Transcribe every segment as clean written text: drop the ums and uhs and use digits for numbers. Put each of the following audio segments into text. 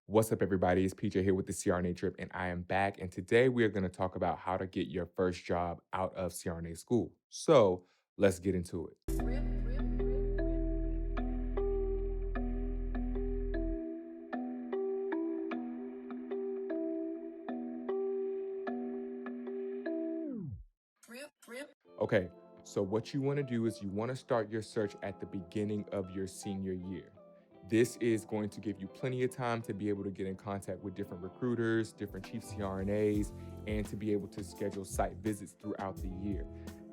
What's up, everybody? It's PJ here with the CRNA Trip, and I am back. And today we are going to talk about how to get your first job out of CRNA school. So let's get into it. Okay, so what you want to do is you want to start your search at the beginning of your senior year. This is going to give you plenty of time to be able to get in contact with different recruiters, different chief CRNAs, and to be able to schedule site visits throughout the year.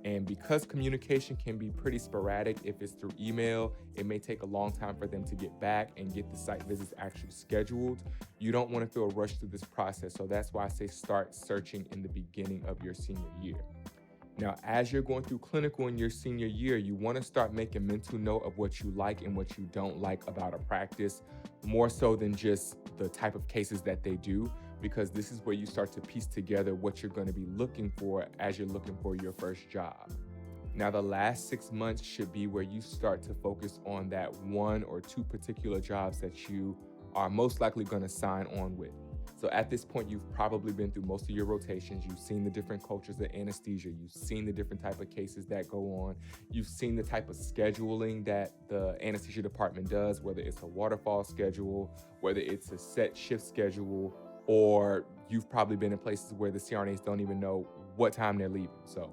And because communication can be pretty sporadic, if it's through email, it may take a long time for them to get back and get the site visits actually scheduled. You don't want to feel rushed through this process. So that's why I say start searching in the beginning of your senior year. Now, as you're going through clinical in your senior year, you want to start making mental note of what you like and what you don't like about a practice, more so than just the type of cases that they do, because this is where you start to piece together what you're going to be looking for as you're looking for your first job. Now, the last 6 months should be where you start to focus on that one or two particular jobs that you are most likely going to sign on with. So at this point, you've probably been through most of your rotations. You've seen the different cultures of anesthesia. You've seen the different type of cases that go on. You've seen the type of scheduling that the anesthesia department does, whether it's a waterfall schedule, whether it's a set shift schedule, or you've probably been in places where the CRNAs don't even know what time they're leaving. So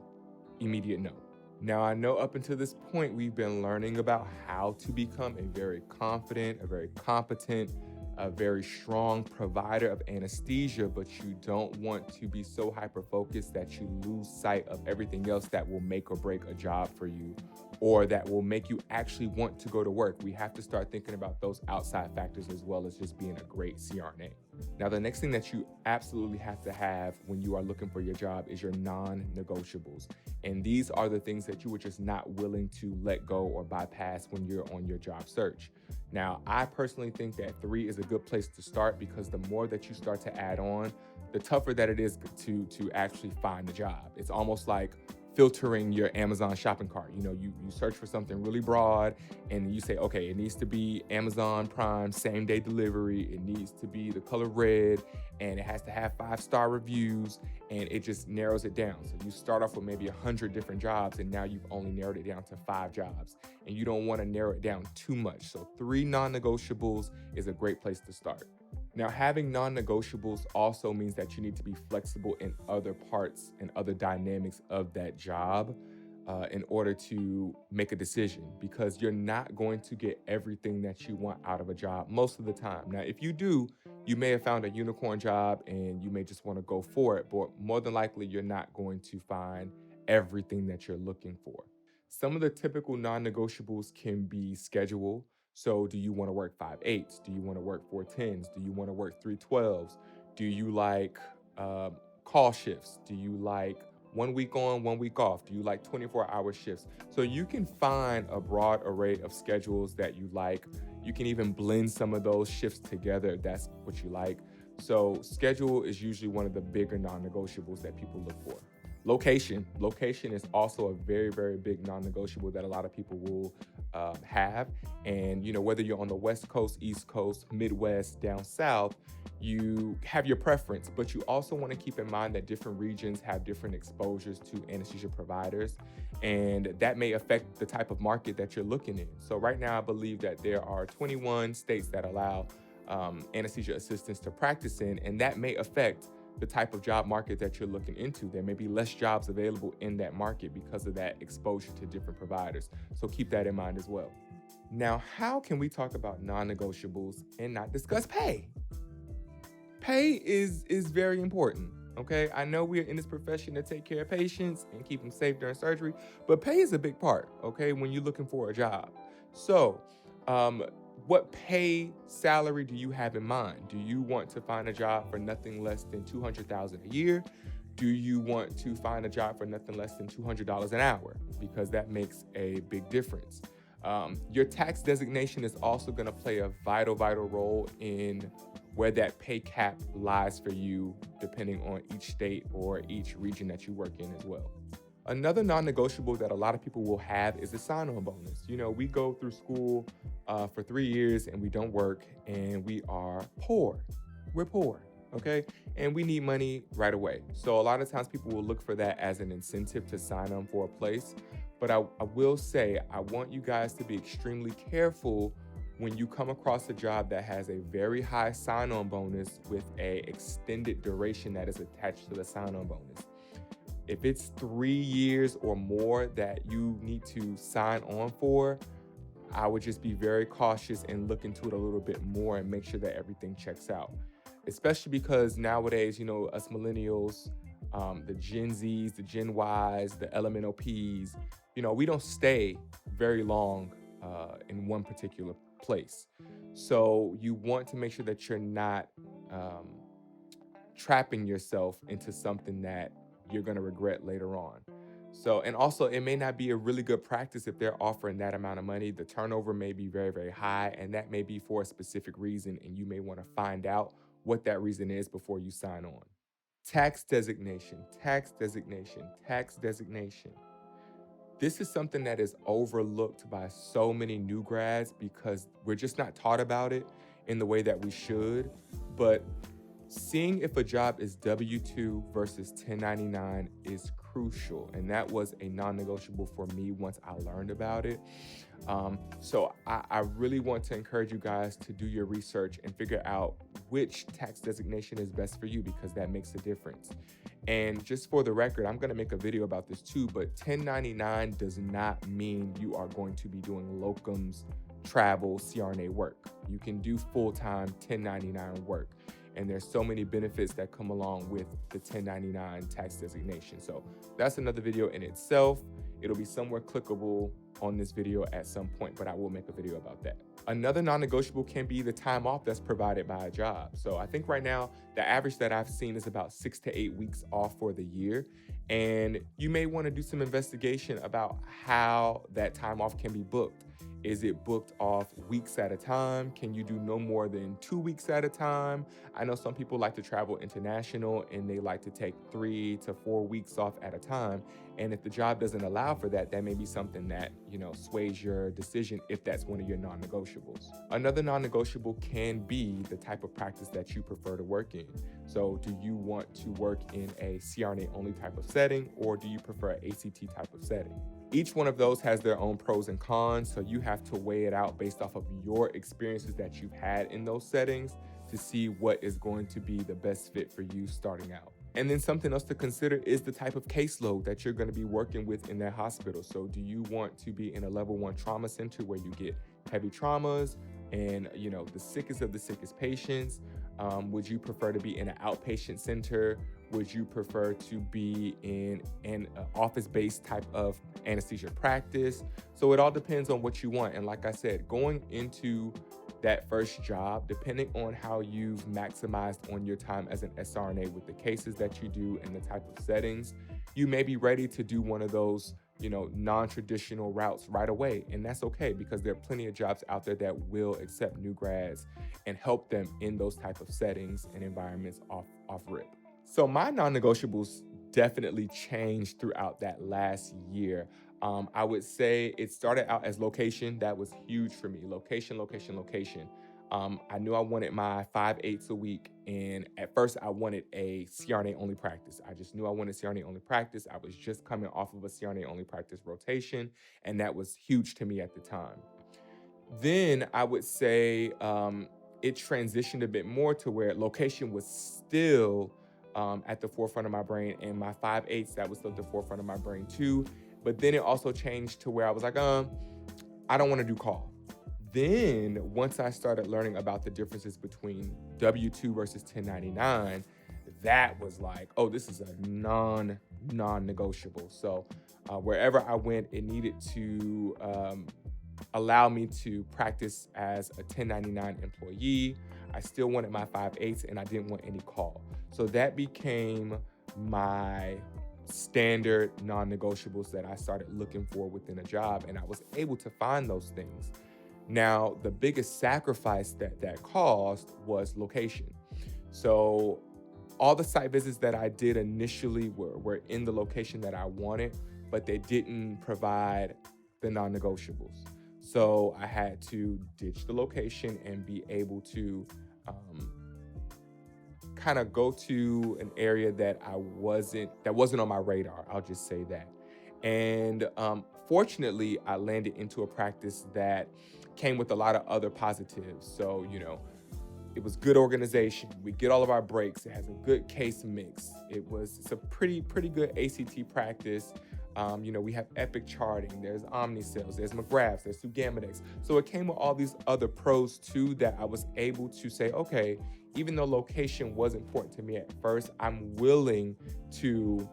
immediate no. Now, I know up until this point, we've been learning about how to become a very confident, a very competent, a very strong provider of anesthesia, but you don't want to be so hyper-focused that you lose sight of everything else that will make or break a job for you, or that will make you actually want to go to work. We have to start thinking about those outside factors as well as just being a great CRNA. Now, the next thing that you absolutely have to have when you are looking for your job is your non-negotiables. And these are the things that you were just not willing to let go or bypass when you're on your job search. Now, I personally think that 3 is a good place to start, because the more that you start to add on, the tougher that it is to actually find a job. It's almost like filtering your Amazon shopping cart. You search for something really broad and you say, okay, it needs to be Amazon Prime same day delivery. It needs to be the color red, and it has to have 5-star reviews, and it just narrows it down. So you start off with maybe 100 different jobs, and now you've only narrowed it down to 5 jobs, and you don't want to narrow it down too much. So 3 non-negotiables is a great place to start. Now, having non-negotiables also means that you need to be flexible in other parts and other dynamics of that job in order to make a decision, because you're not going to get everything that you want out of a job most of the time. Now, if you do, you may have found a unicorn job and you may just want to go for it, but more than likely, you're not going to find everything that you're looking for. Some of the typical non-negotiables can be schedule. So do you want to work 5/8s? Do you want to work 4/10s? Do you want to work 3/12s? Do you like call shifts? Do you like 1 week on, 1 week off? Do you like 24-hour shifts? So you can find a broad array of schedules that you like. You can even blend some of those shifts together if that's what you like. So schedule is usually one of the bigger non-negotiables that people look for. Location is also a very, very big non-negotiable that a lot of people will have. And whether you're on the West Coast, East Coast, Midwest, down South, you have your preference, but you also want to keep in mind that different regions have different exposures to anesthesia providers, and that may affect the type of market that you're looking in. So right now, I believe that there are 21 states that allow anesthesia assistants to practice in, and that may affect the type of job market that you're looking into. There may be less jobs available in that market because of that exposure to different providers. So keep that in mind as well. Now, how can we talk about non-negotiables and not discuss pay? Pay is very important. Okay, I know we're in this profession to take care of patients and keep them safe during surgery, but pay is a big part. Okay, when you're looking for a job. So, um, what pay salary do you have in mind? Do you want to find a job for nothing less than $200,000 a year? Do you want to find a job for nothing less than $200 an hour? Because that makes a big difference. Your tax designation is also going to play a vital, vital role in where that pay cap lies for you, depending on each state or each region that you work in as well. Another non-negotiable that a lot of people will have is a sign-on bonus. We go through school for 3 years and we don't work and we are poor. We're poor, okay? And we need money right away. So a lot of times people will look for that as an incentive to sign on for a place. But I will say, I want you guys to be extremely careful when you come across a job that has a very high sign-on bonus with a extended duration that is attached to the sign-on bonus. If it's 3 years or more that you need to sign on for, I would just be very cautious and look into it a little bit more and make sure that everything checks out. Especially because nowadays, us millennials, the Gen Zs, the Gen Ys, the LMNOPs, we don't stay very long in one particular place. So you want to make sure that you're not um, trapping yourself into something that you're going to regret later on. So, and also, it may not be a really good practice if they're offering that amount of money. The turnover may be very, very high, and that may be for a specific reason. And you may want to find out what that reason is before you sign on. Tax designation, tax designation, tax designation. This is something that is overlooked by so many new grads because we're just not taught about it in the way that we should. But seeing if a job is W-2 versus 1099 is crucial, and that was a non-negotiable for me once I learned about it. So I really want to encourage you guys to do your research and figure out which tax designation is best for you, because that makes a difference. And just for the record, I'm going to make a video about this too, but 1099 does not mean you are going to be doing locums, travel, CRNA work. You can do full-time 1099 work. And there's so many benefits that come along with the 1099 tax designation. So that's another video in itself. It'll be somewhere clickable on this video at some point, but I will make a video about that. Another non-negotiable can be the time off that's provided by a job. So I think right now, the average that I've seen is about 6 to 8 weeks off for the year. And you may want to do some investigation about how that time off can be booked. Is it booked off weeks at a time? Can you do no more than 2 weeks at a time? I know some people like to travel international and they like to take 3 to 4 weeks off at a time. And if the job doesn't allow for that, that may be something that, sways your decision if that's one of your non-negotiables. Another non-negotiable can be the type of practice that you prefer to work in. So do you want to work in a CRNA only type of setting, or do you prefer an ACT type of setting? Each one of those has their own pros and cons, so you have to weigh it out based off of your experiences that you've had in those settings to see what is going to be the best fit for you starting out. And then something else to consider is the type of caseload that you're going to be working with in that hospital. So do you want to be in a level 1 trauma center where you get heavy traumas and the sickest of the sickest patients? Would you prefer to be in an outpatient center? Would you prefer to be in an office-based type of anesthesia practice? So it all depends on what you want. And like I said, going into that first job, depending on how you've maximized on your time as an SRNA with the cases that you do and the type of settings, you may be ready to do one of those non-traditional routes right away. And that's okay, because there are plenty of jobs out there that will accept new grads and help them in those type of settings and environments off rip. So my non-negotiables definitely changed throughout that last year. I would say it started out as location. That was huge for me. Location, location, location. I knew I wanted my 5/8 a week. And at first I wanted a CRNA only practice. I just knew I wanted CRNA only practice. I was just coming off of a CRNA only practice rotation. And that was huge to me at the time. Then I would say it transitioned a bit more to where location was still at the forefront of my brain, and my 5/8, that was still at the forefront of my brain too. But then it also changed to where I was like, I don't want to do call. Then once I started learning about the differences between W-2 versus 1099, that was like, oh, this is a non-negotiable. So wherever I went, it needed to allow me to practice as a 1099 employee. I still wanted my 5/8 and I didn't want any call. So that became my standard non-negotiables that I started looking for within a job, and I was able to find those things. Now, the biggest sacrifice that caused was location. So all the site visits that I did initially were in the location that I wanted, but they didn't provide the non-negotiables. So I had to ditch the location and be able to um, kind of go to an area that wasn't on my radar. I'll just say that. And fortunately, I landed into a practice that came with a lot of other positives. So it was good organization. We get all of our breaks. It has a good case mix. It's a pretty good ACT practice. We have Epic charting. There's OmniCells. There's McGraths. There's Gammadex. So it came with all these other pros too that I was able to say, okay, even though location was important to me at first, I'm willing to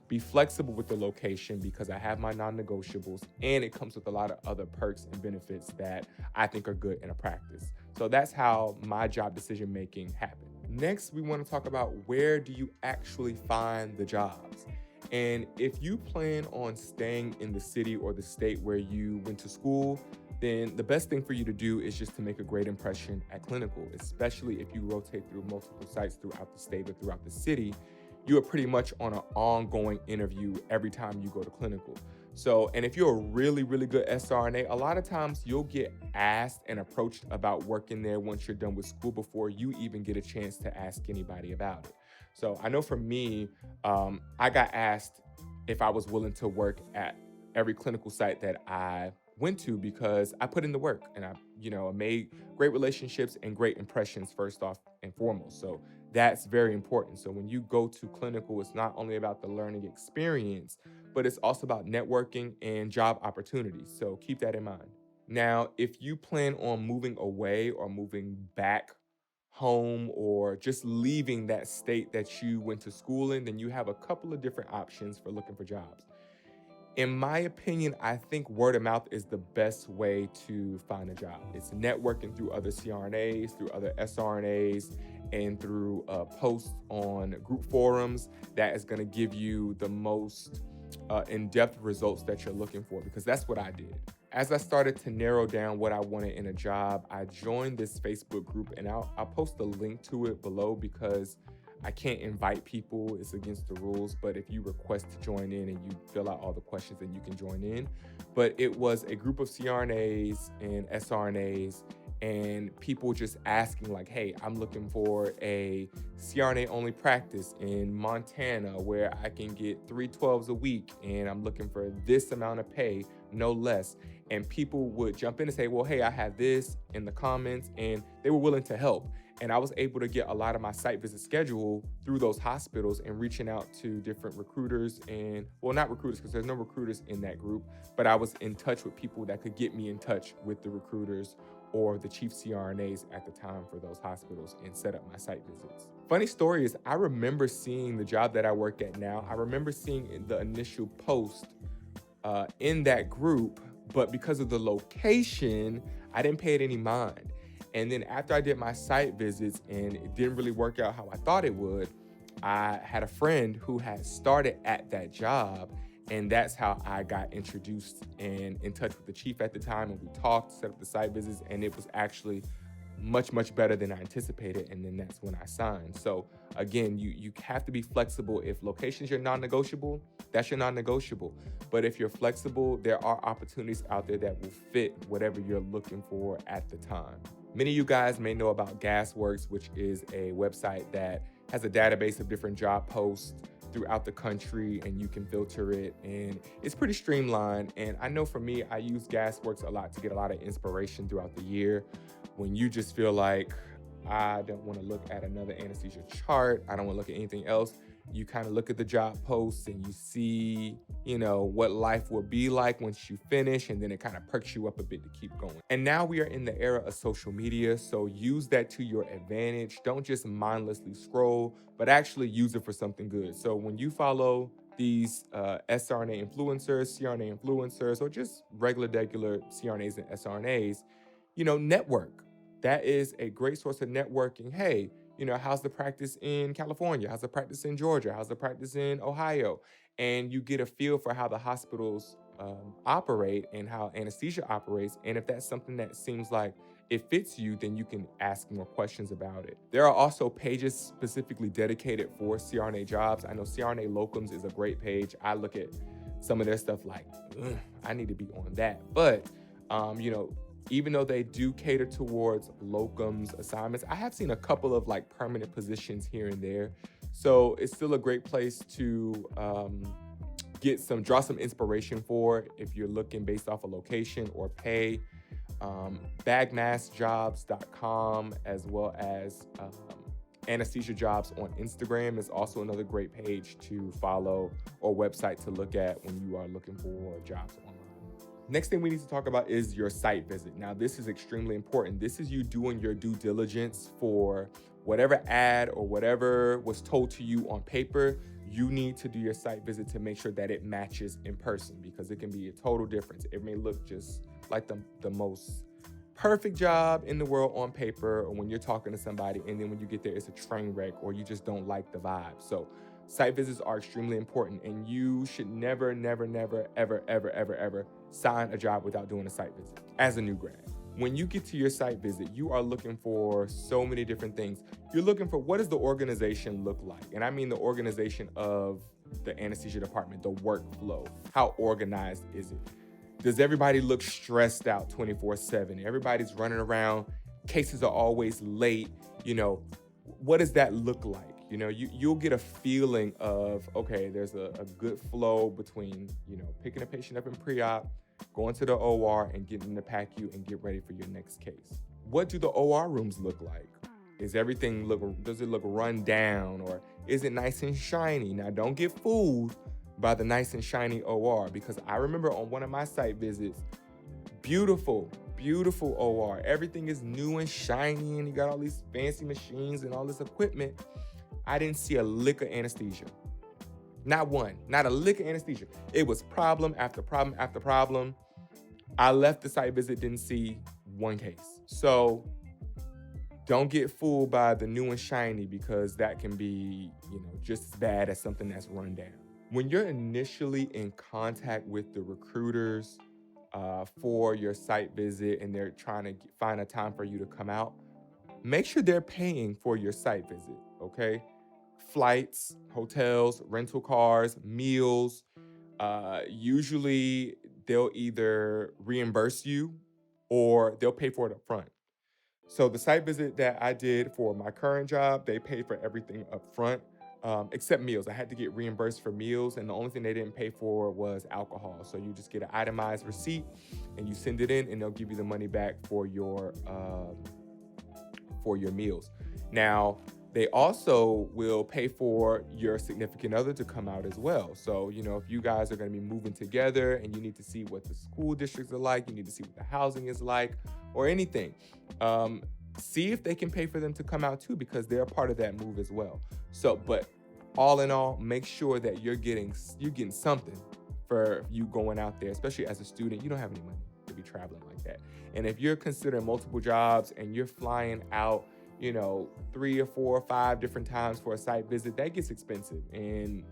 be flexible with the location because I have my non-negotiables and it comes with a lot of other perks and benefits that I think are good in a practice. So that's how my job decision making happened. Next, we want to talk about where do you actually find the jobs? And if you plan on staying in the city or the state where you went to school, then the best thing for you to do is just to make a great impression at clinical, especially if you rotate through multiple sites throughout the state or throughout the city. You are pretty much on an ongoing interview every time you go to clinical. So, and if you're a really, really good SRNA, a lot of times you'll get asked and approached about working there once you're done with school before you even get a chance to ask anybody about it. So I know for me, I got asked if I was willing to work at every clinical site that I went to because I put in the work and I made great relationships and great impressions first off and foremost. So that's very important. So when you go to clinical, it's not only about the learning experience, but it's also about networking and job opportunities. So keep that in mind. Now, if you plan on moving away or moving back home or just leaving that state that you went to school in, then you have a couple of different options for looking for jobs. In my opinion, I think word of mouth is the best way to find a job. It's networking through other CRNAs, through other SRNAs, and through posts on group forums that is going to give you the most in-depth results that you're looking for, because that's what I did. As I started to narrow down what I wanted in a job, I joined this Facebook group, and I'll post a link to it below because I can't invite people. It's against the rules, but if you request to join in and you fill out all the questions, then you can join in. But it was a group of CRNAs and SRNAs and people just asking like, hey, I'm looking for a CRNA only practice in Montana where I can get 312s a week and I'm looking for this amount of pay, no less. And people would jump in and say, well, hey, I have this in the comments, and they were willing to help. And I was able to get a lot of my site visit schedule through those hospitals and reaching out to different recruiters and, well, not recruiters because there's no recruiters in that group, but I was in touch with people that could get me in touch with the recruiters or the chief CRNAs at the time for those hospitals and set up my site visits. Funny story is I remember seeing the job that I work at now. I remember seeing the initial post in that group, but because of the location, I didn't pay it any mind. And then after I did my site visits and it didn't really work out how I thought it would, I had a friend who had started at that job, and that's how I got introduced and in touch with the chief at the time. And we talked, set up the site visits, and it was actually much better than I anticipated. And then that's when I signed. So again, you have to be flexible. If location's your non-negotiable, that's your non-negotiable. But if you're flexible, there are opportunities out there that will fit whatever you're looking for at the time. Many of you guys may know about GasWorks, which is a website that has a database of different job posts throughout the country, and you can filter it, and it's pretty streamlined. And I know for me, I use GasWorks a lot to get a lot of inspiration throughout the year. When you just feel like, I don't want to look at another anesthesia chart, I don't want to look at anything else, you kind of look at the job posts and you see, what life will be like once you finish, and then it kind of perks you up a bit to keep going. And now we are in the era of social media, so use that to your advantage. Don't just mindlessly scroll, but actually use it for something good. So when you follow these sRNA influencers, CRNA influencers, or just regular CRNAs and sRNAs, network. That is a great source of networking. Hey, how's the practice in California? How's the practice in Georgia? How's the practice in Ohio? And you get a feel for how the hospitals operate and how anesthesia operates. And if that's something that seems like it fits you, then you can ask more questions about it. There are also pages specifically dedicated for CRNA jobs. I know CRNA Locums is a great page. I look at some of their stuff like, I need to be on that. But, you know, even though they do cater towards locums assignments, I have seen a couple of like permanent positions here and there. So it's still a great place to draw some inspiration for if you're looking based off a location or pay. Bagmassjobs.com, as well as anesthesia jobs on Instagram is also another great page to follow or website to look at when you are looking for jobs online. Next thing we need to talk about is your site visit. Now, this is extremely important. This is you doing your due diligence for whatever ad or whatever was told to you on paper. You need to do your site visit to make sure that it matches in person, because it can be a total difference. It may look just like the most perfect job in the world on paper, or when you're talking to somebody, and then when you get there, it's a train wreck, or you just don't like the vibe. So site visits are extremely important, and you should never, ever sign a job without doing a site visit as a new grad. When you get to your site visit, you are looking for so many different things. You're looking for, what does the organization look like? And I mean the organization of the anesthesia department, the workflow. How organized is it? Does everybody look stressed out 24/7? Everybody's running around. Cases are always late. You know, what does that look like? You know, you'll get a feeling of, okay, there's a good flow between, you know, picking a patient up in pre-op, going to the OR and getting to pack you and get ready for your next case. What do the OR rooms look like? Does it look run down, or is it nice and shiny? Now, don't get fooled by the nice and shiny OR, because I remember on one of my site visits, beautiful OR. Everything is new and shiny, and you got all these fancy machines and all this equipment. I didn't see a lick of anesthesia. Not one, not a lick of anesthesia. It was problem after problem after problem. I left the site visit, didn't see one case. So don't get fooled by the new and shiny, because that can be, you know, just as bad as something that's run down. When you're initially in contact with the recruiters for your site visit, and they're trying to find a time for you to come out, make sure they're paying for your site visit, okay? Flights, hotels, rental cars, meals. Usually they'll either reimburse you or they'll pay for it up front. So the site visit that I did for my current job, they paid for everything up front, except meals. I had to get reimbursed for meals, and the only thing they didn't pay for was alcohol. So you just get an itemized receipt and you send it in, and they'll give you the money back for your meals. Now, they also will pay for your significant other to come out as well. So, you know, if you guys are going to be moving together and you need to see what the school districts are like, you need to see what the housing is like, or anything, see if they can pay for them to come out too, because they're a part of that move as well. So, but all in all, make sure that you're getting something for you going out there, especially as a student. You don't have any money to be traveling like that. And if you're considering multiple jobs and you're flying out, you know, 3 or 4 or 5 different times for a site visit, that gets expensive. And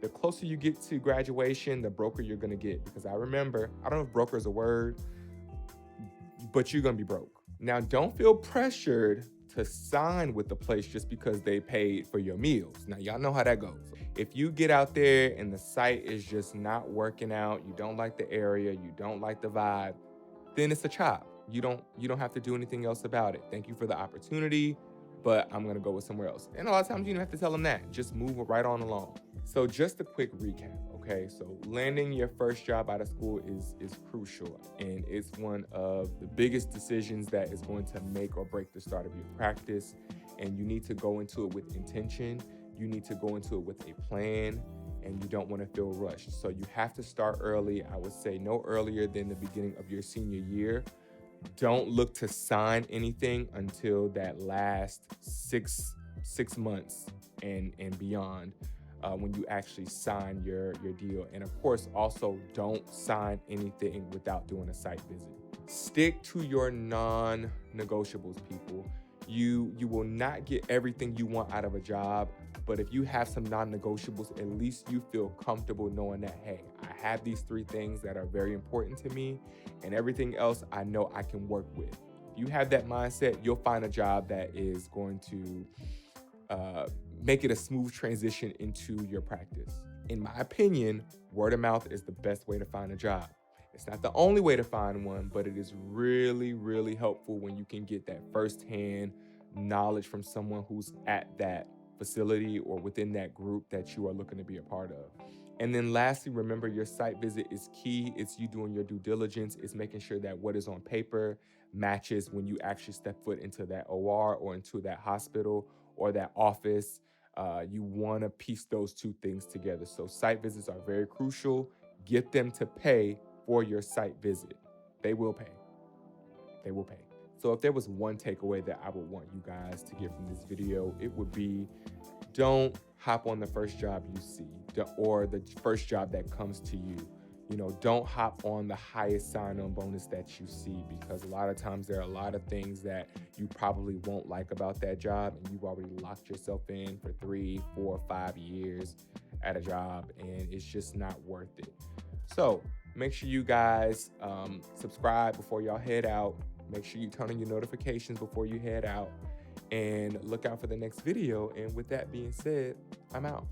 the closer you get to graduation, the broker you're going to get. Because I remember, I don't know if broker is a word, but you're going to be broke. Now, don't feel pressured to sign with the place just because they paid for your meals. Now, y'all know how that goes. If you get out there and the site is just not working out, you don't like the area, you don't like the vibe, then it's a chop. You don't have to do anything else about it. Thank you for the opportunity, but I'm gonna go with somewhere else. And a lot of times you don't have to tell them that. Just move right on along. So just a quick recap, okay? So landing your first job out of school is crucial, and it's one of the biggest decisions that is going to make or break the start of your practice. And you need to go into it with intention. You need to go into it with a plan, and you don't want to feel rushed. So you have to start early. I would say no earlier than the beginning of your senior year. Don't look to sign anything until that last six months and beyond, when you actually sign your deal. And of course, also don't sign anything without doing a site visit. Stick to your non-negotiables, people. You will not get everything you want out of a job, but if you have some non-negotiables, at least you feel comfortable knowing that, hey, I have these 3 things that are very important to me, and everything else I know I can work with. If you have that mindset, you'll find a job that is going to make it a smooth transition into your practice. in my opinion, word of mouth is the best way to find a job. It's not the only way to find one, but it is really, really helpful when you can get that firsthand knowledge from someone who's at that facility or within that group that you are looking to be a part of. And then lastly, remember your site visit is key. It's you doing your due diligence. It's making sure that what is on paper matches when you actually step foot into that OR or into that hospital or that office. You want to piece those two things together. So site visits are very crucial. Get them to pay for your site visit. They will pay. They will pay. So if there was one takeaway that I would want you guys to get from this video, it would be don't hop on the first job you see or the first job that comes to you. Don't hop on the highest sign-on bonus that you see, because a lot of times there are a lot of things that you probably won't like about that job, and you've already locked yourself in for 3, 4, 5 years at a job, and it's just not worth it. So make sure you guys subscribe before y'all head out. Make sure you turn on your notifications before you head out, and look out for the next video. And with that being said, I'm out.